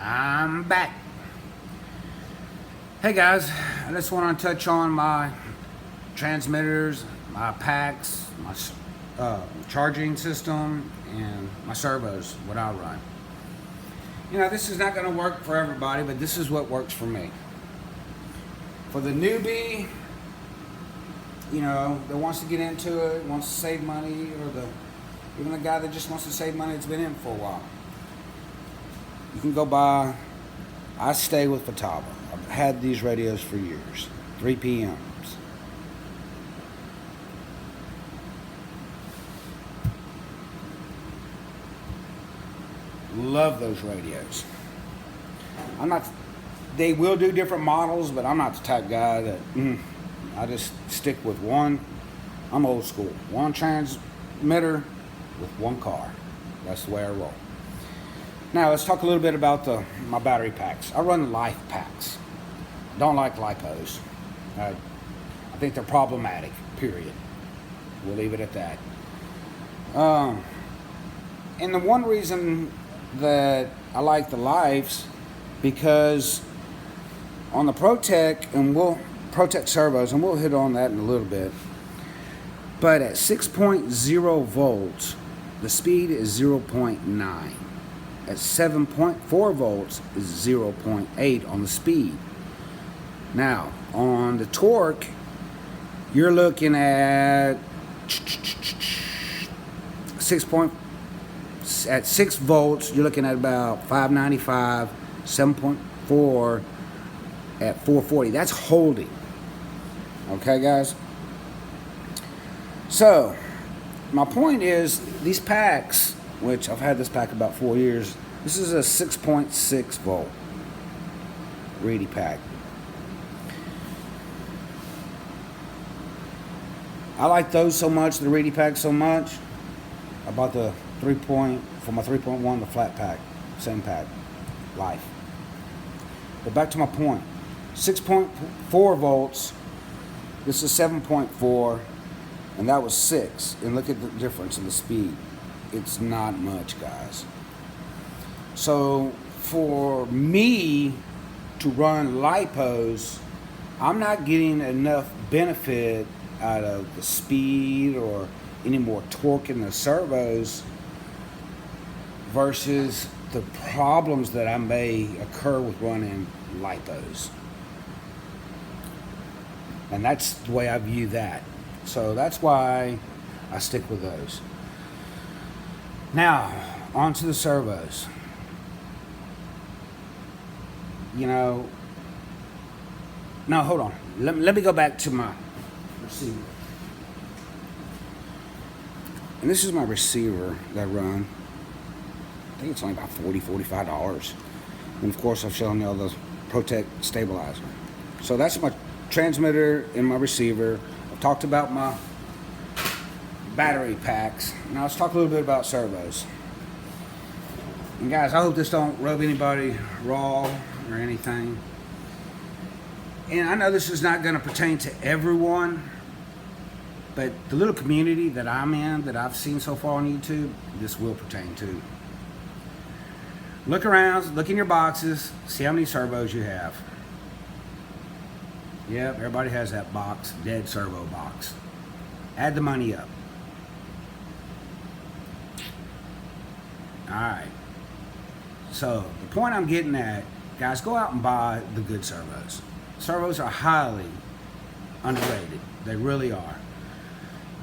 I'm back. Hey guys, I just want to touch on my transmitters, my packs, my charging system, and my servos, what I run. You know, this is not going to work for everybody, but this is what works for me. For the newbie, you know, that wants to get into it, wants to save money, or even the guy that just wants to save money that's been in for a while. You can go buy, I stay with Fatava. I've had these radios for years, 3 PMs. Love those radios. They will do different models, but I'm not the type guy that, I just stick with one. I'm old school. One transmitter with one car. That's the way I roll. Now let's talk a little bit about my battery packs. I run life packs. Don't like lipos. I think they're problematic, period. We'll leave it at that. And the one reason that I like the lives, because on the ProTech, and ProTech servos, and we'll hit on that in a little bit, but at 6.0 volts, the speed is 0.9. At 7.4 volts is 0.8 on the speed. Now, on the torque, you're looking at 6 volts, you're looking at about 595, 7.4 at 440. That's holding. Okay, guys? So, my point is, these packs, which I've had this pack about 4 years, this is a 6.6 volt Reedy pack. I like those so much, the Reedy pack so much. I bought the for my 3.1, the flat pack, same pack, life. But back to my point, 6.4 volts, this is 7.4, and that was 6, and look at the difference in the speed. It's not much, guys. So for me to run lipos, I'm not getting enough benefit out of the speed or any more torque in the servos versus the problems that I may occur with running lipos. And that's the way I view that. So that's why I stick with those. Now, on to the servos. You know, no, hold on. Let me go back to my receiver. And this is my receiver that I run. I think it's only about $45. And of course, I've shown you all the ProTech stabilizer. So that's my transmitter and my receiver. I've talked about my battery packs. Now let's talk a little bit about servos. And guys, I hope this don't rub anybody raw or anything. And I know this is not going to pertain to everyone, but the little community that I'm in, that I've seen so far on YouTube, this will pertain to. Look around, look in your boxes, see how many servos you have. Yep, everybody has that box, dead servo box. Add the money up. Alright, so the point I'm getting at, guys, go out and buy the good servos. Servos are highly underrated. They really are.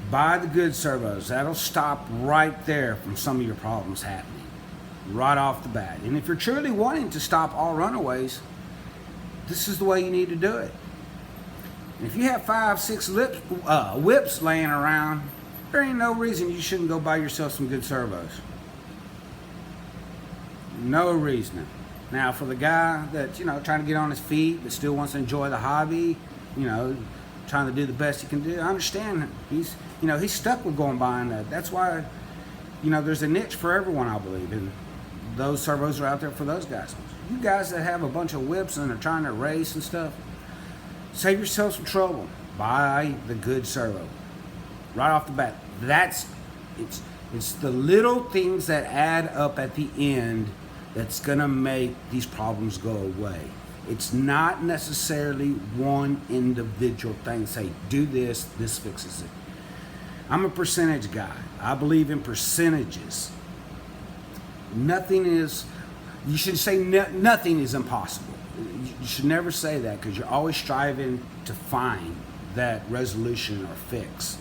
Buy the good servos. That'll stop right there from some of your problems happening, right off the bat. And if you're truly wanting to stop all runaways, this is the way you need to do it. And if you have 5, 6 whips laying around, there ain't no reason you shouldn't go buy yourself some good servos. No reason. Now, for the guy that's, trying to get on his feet but still wants to enjoy the hobby, trying to do the best he can do, I understand. He's stuck with buying that. That's why, there's a niche for everyone, I believe, and those servos are out there for those guys. You guys that have a bunch of whips and are trying to race and stuff, save yourself some trouble. Buy the good servo. Right off the bat. It's the little things that add up at the end that's going to make these problems go away. It's not necessarily one individual thing. Say, do this, this fixes it. I'm a percentage guy. I believe in percentages. Nothing is, you should say nothing is impossible. You should never say that, because you're always striving to find that resolution or fix.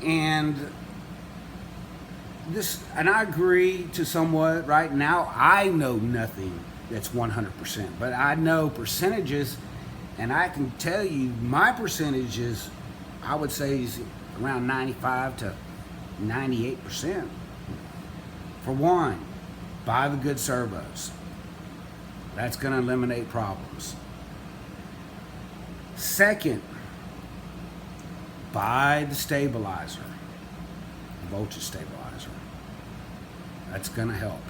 And I agree to somewhat. Right now, I know nothing that's 100%, but I know percentages, and I can tell you my percentages, I would say, is around 95 to 98%. For one, buy the good servos. That's going to eliminate problems. Second, buy the stabilizer, the voltage stabilizer. That's going to help.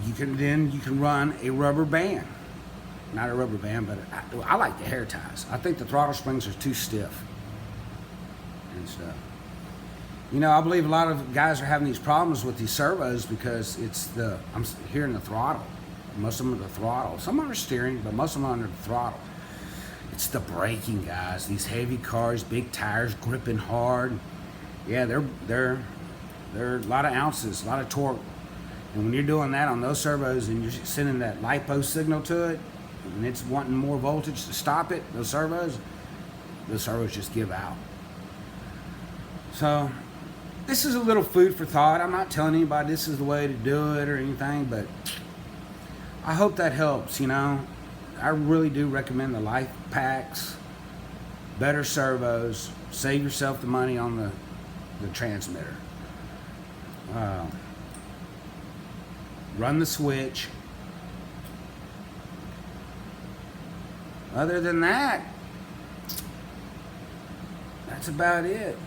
You can run a rubber band. Not a rubber band, but I like the hair ties. I think the throttle springs are too stiff and stuff. You know, I believe a lot of guys are having these problems with these servos because I'm hearing the throttle. Most of them are the throttle. Some are steering, but most of them are under the throttle. It's the braking, guys. These heavy cars, big tires, gripping hard. Yeah, they're a lot of ounces, a lot of torque. And when you're doing that on those servos and you're sending that LiPo signal to it, and it's wanting more voltage to stop it, those servos just give out. So this is a little food for thought. I'm not telling anybody this is the way to do it or anything, but I hope that helps. You know, I really do recommend the life packs, better servos, save yourself the money on the transmitter. Run the switch. Other than that, that's about it.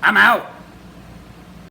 I'm out.